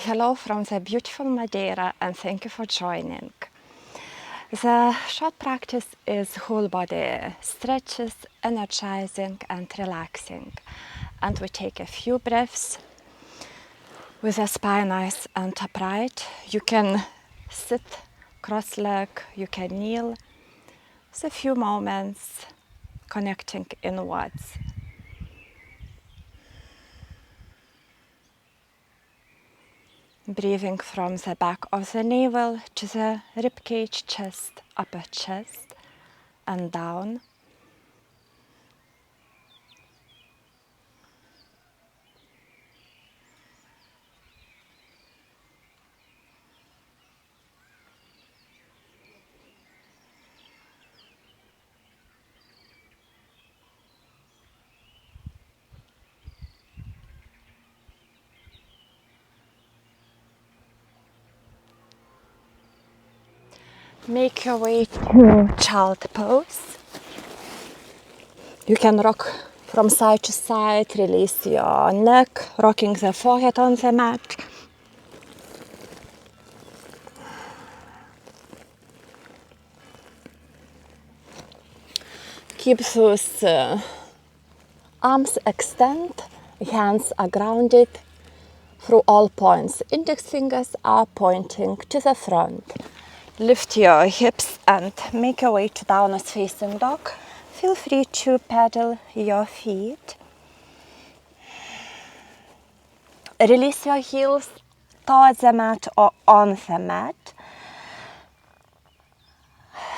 hello from the beautiful Madeira and thank you for joining. The short practice is whole body stretches, energizing and relaxing. And we take a few breaths with the spine nice and upright. You can sit cross-legged, you can kneel. It's a few moments connecting inwards. Breathing from the back of the navel to the ribcage, chest, upper chest, and down. Make your way to child pose. You can rock from side to side, release your neck, rocking the forehead on the mat. Keep those arms extended, hands are grounded through all points. Index fingers are pointing to the front. Lift your hips and make your way to downward facing dog. Feel free to pedal your feet. Release your heels towards the mat or on the mat.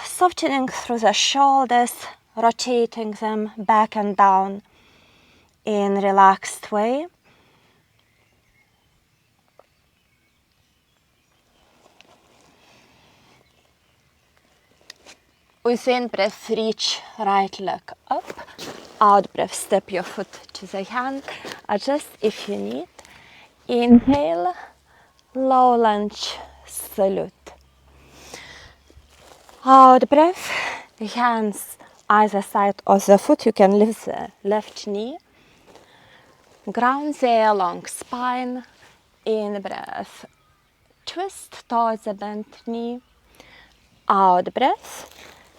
Softening through the shoulders, rotating them back and down in a relaxed way. With in-breath, reach right leg up. Out-breath, step your foot to the hand. Adjust if you need. Inhale, low lunge, salute. Out-breath, hands either side of the foot. You can lift the left knee. Ground the long spine. In-breath, twist towards the bent knee. Out-breath.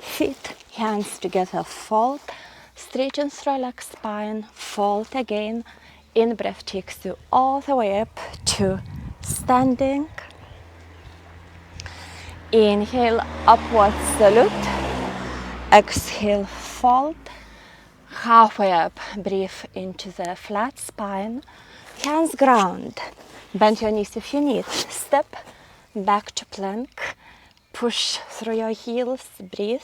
Feet, hands together, fold, straighten through leg spine, fold again. In-breath takes you all the way up to standing. Inhale, upward salute. Exhale, fold. Halfway up, breathe into the flat spine. Hands ground. Bend your knees if you need. Step back to plank. Push through your heels, breathe.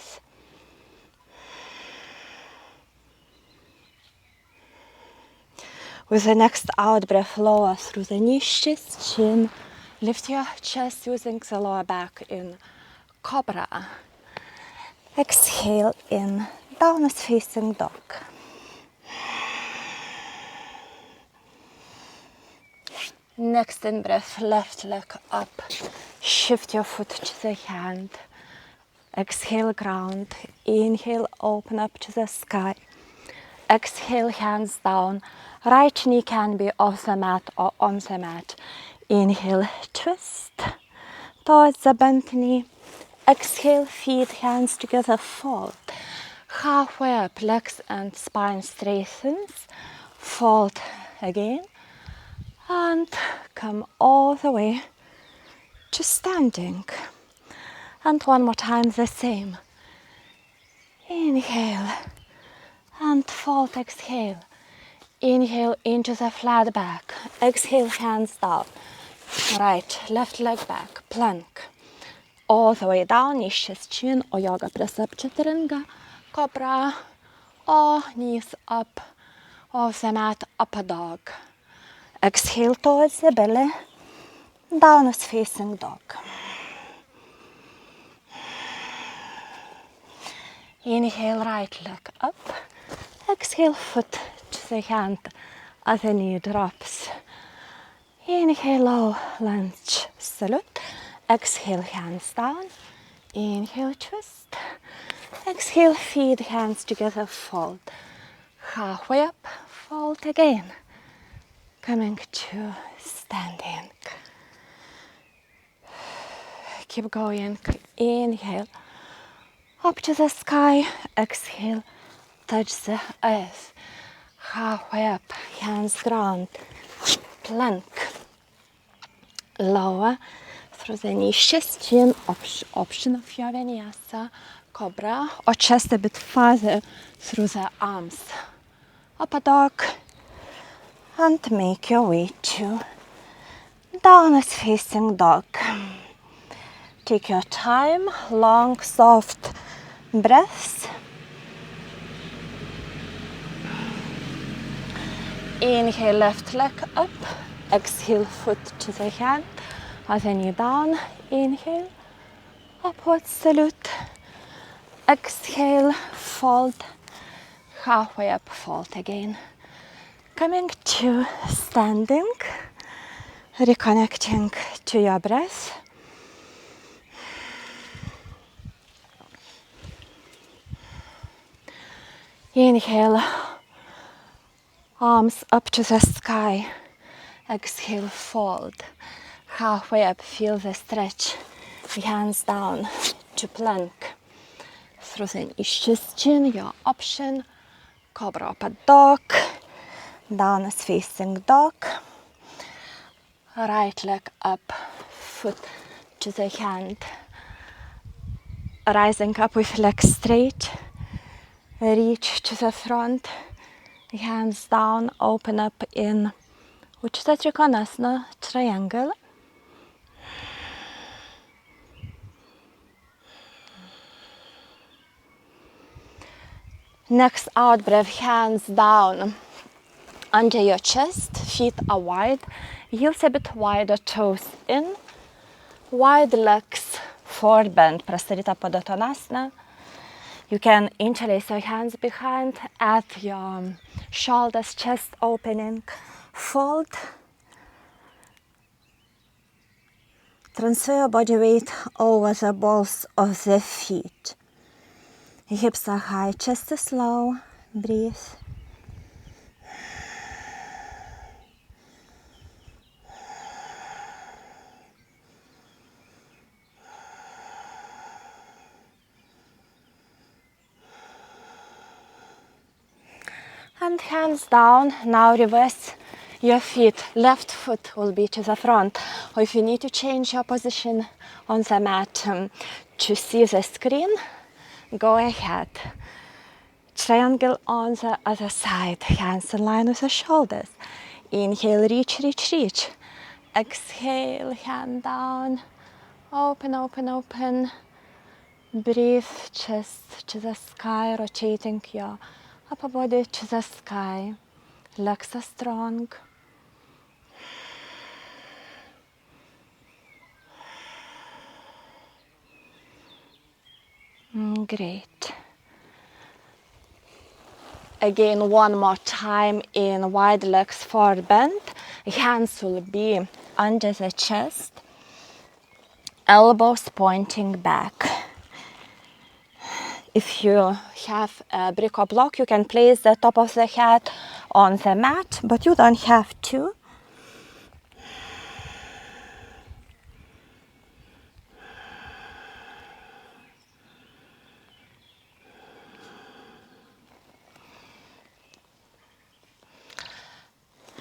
With the next out breath, lower through the knees, chin. Lift your chest using the lower back in cobra. Exhale in downward facing dog. Next in breath, left leg up. Shift your foot to the hand. Exhale, ground. Inhale, open up to the sky. Exhale, hands down. Right knee can be off the mat or on the mat. Inhale, twist towards the bent knee. Exhale, feet, hands together, fold. Halfway up, legs and spine straightens. Fold again. And come all the way to standing. And one more time the same. Inhale and fold, exhale. Inhale into the flat back. Exhale, hands down. Right, left leg back, plank. All the way down, knees, chest, chin, or yoga press up, chaturanga, cobra, or knees up, off the mat, upper dog. Exhale towards the belly, downward facing dog. Inhale, right leg up. Exhale, foot to the hand as the knee drops. Inhale, low lunge, salute. Exhale, hands down. Inhale, twist. Exhale, feet, hands together, fold. Halfway up, fold again. Coming to standing. keep going. Inhale, up to the sky. Exhale, touch the earth. Halfway up, hands ground. Plank. Lower through the knees, chest, chin, option of your Vinyasa. Cobra, or chest a bit further through the arms. Upper dog. And make your way to downward facing dog. Take your time, long, soft breaths. Inhale, left leg up. Exhale, foot to the hand. Other knee down. Inhale, upward salute. Exhale, fold. Halfway up, fold again. Coming to standing. Reconnecting to your breath. Inhale, arms up to the sky. Exhale, fold. Halfway up, feel the stretch. Hands down to plank. Through the knees, chest, chin, your option. Cobra, upper dog. Downward facing dog. Right leg up, foot to the hand. Rising up with legs straight. Reach to the front. Hands down, open up in Ujjayi Trikonasana, triangle. Next out breath, hands down under your chest, feet are wide, heels a bit wider, toes in, wide legs, forward bend, Prasarita Padottanasana. You can interlace your hands behind, add your shoulders, chest opening, fold. Transfer your body weight over the balls of the feet. Hips are high, chest is low, breathe. And hands down, now reverse your feet. Left foot will be to the front. Or if you need to change your position on the mat to see the screen, go ahead. Triangle on the other side. Hands in line with the shoulders. Inhale, reach, reach, reach. Exhale, hand down. Open, open, open. Breathe, chest to the sky, rotating your upper body to the sky. Legs are strong. Great. Again, one more time in wide legs, forward bend. Hands will be under the chest. Elbows pointing back. If you have a brick or block, you can place the top of the head on the mat, but you don't have to.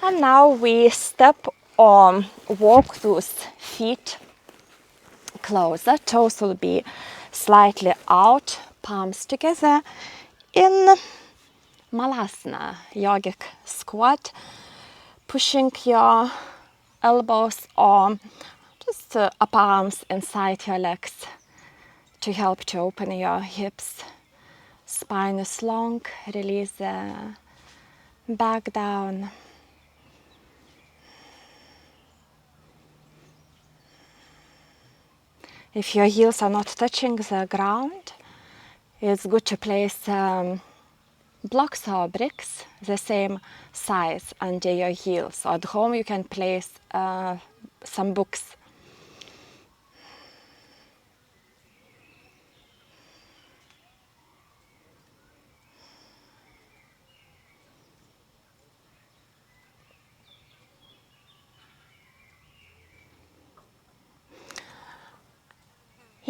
And now we step or walk those feet closer. Toes will be slightly out, palms together in Malasana, yogic squat, pushing your elbows or just upper arms inside your legs to help to open your hips. Spine is long, release the back down. If your heels are not touching the ground, it's good to place blocks or bricks the same size under your heels. Or at home you can place some books.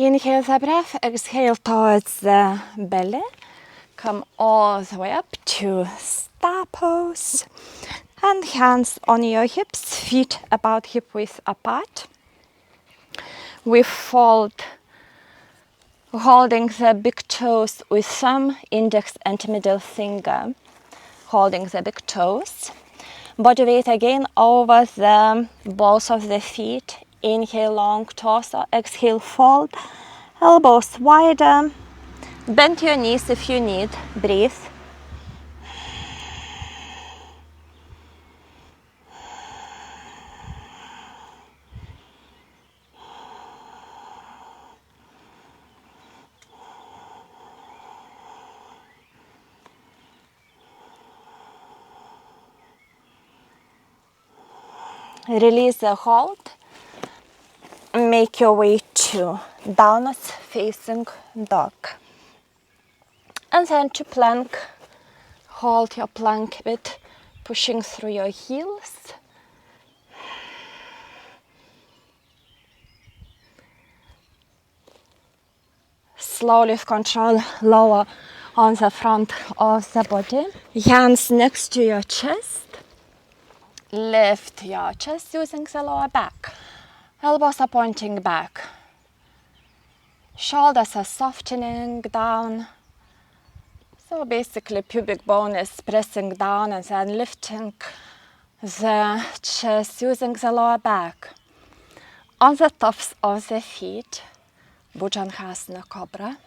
Inhale the breath, exhale towards the belly. Come all the way up to star pose. And hands on your hips, feet about hip width apart. We fold, holding the big toes with thumb, index and middle finger. Holding the big toes. Body weight again over the balls of the feet. Inhale, long torso. Exhale, fold. Elbows wider. Bend your knees if you need. Breathe. Release the hold. Make your way to downward facing dog. And then to plank. Hold your plank a bit, pushing through your heels. Slowly with control, lower on the front of the body. Hands next to your chest. Lift your chest using the lower back. Elbows are pointing back. Shoulders are softening down. So basically pubic bone is pressing down and then lifting the chest using the lower back. On the tops of the feet, Bhujangasana Cobra.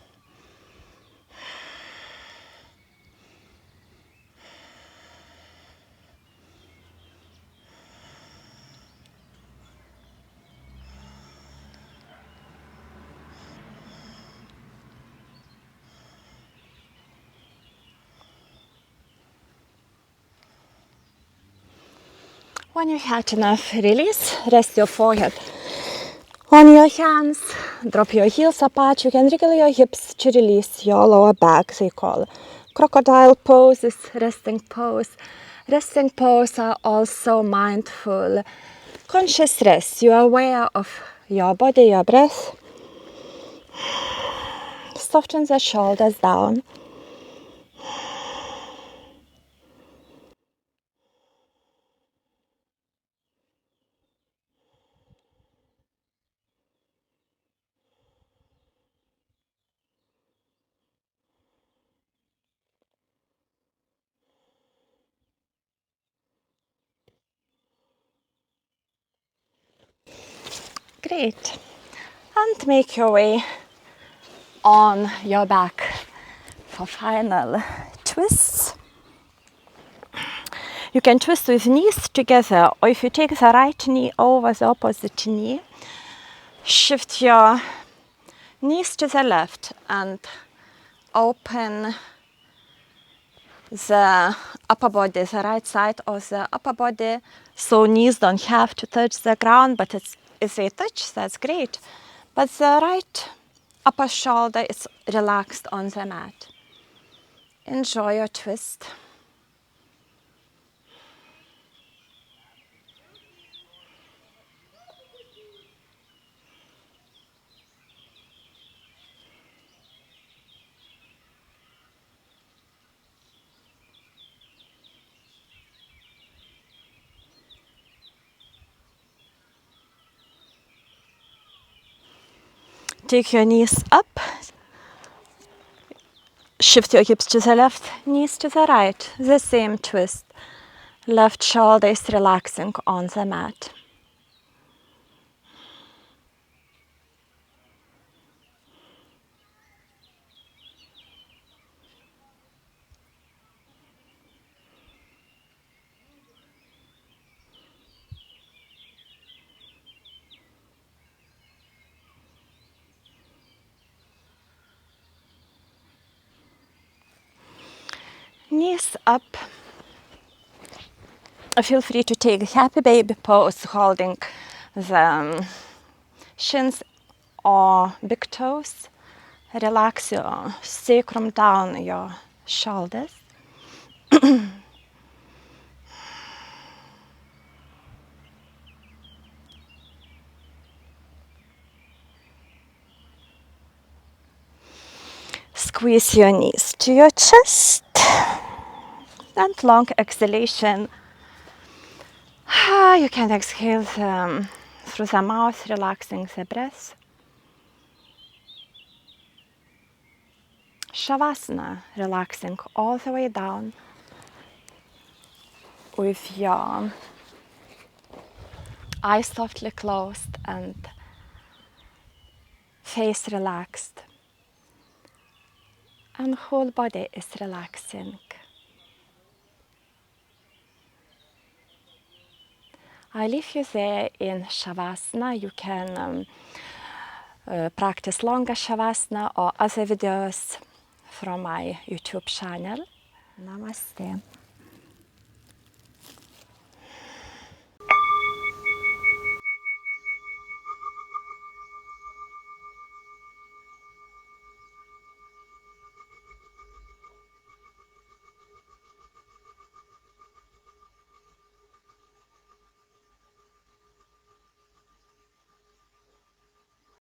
When you had enough release, rest your forehead on your hands, drop your heels apart. You can wriggle your hips to release your lower back. They call crocodile poses, resting pose. Resting pose are also mindful, conscious rest. You are aware of your body, your breath. Soften the shoulders down. Great. And make your way on your back for final twists. You can twist with knees together, or if you take the right knee over the opposite knee, shift your knees to the left and open the upper body, the right side of the upper body, so knees don't have to touch the ground, but if they touch, that's great. But the right upper shoulder is relaxed on the mat. Enjoy your twist. Take your knees up. Shift your hips to the left, knees to the right. The same twist. Left shoulder is relaxing on the mat. Knees up. Feel free to take happy baby pose, holding the shins or big toes. Relax your sacrum down your shoulders. Squeeze your knees to your chest. And long exhalation. You can exhale through the mouth, relaxing the breath. Shavasana, relaxing all the way down with your eyes softly closed and face relaxed. And whole body is relaxing. I leave you there in Shavasana. You can practice longer Shavasana or other videos from my YouTube channel. Namaste.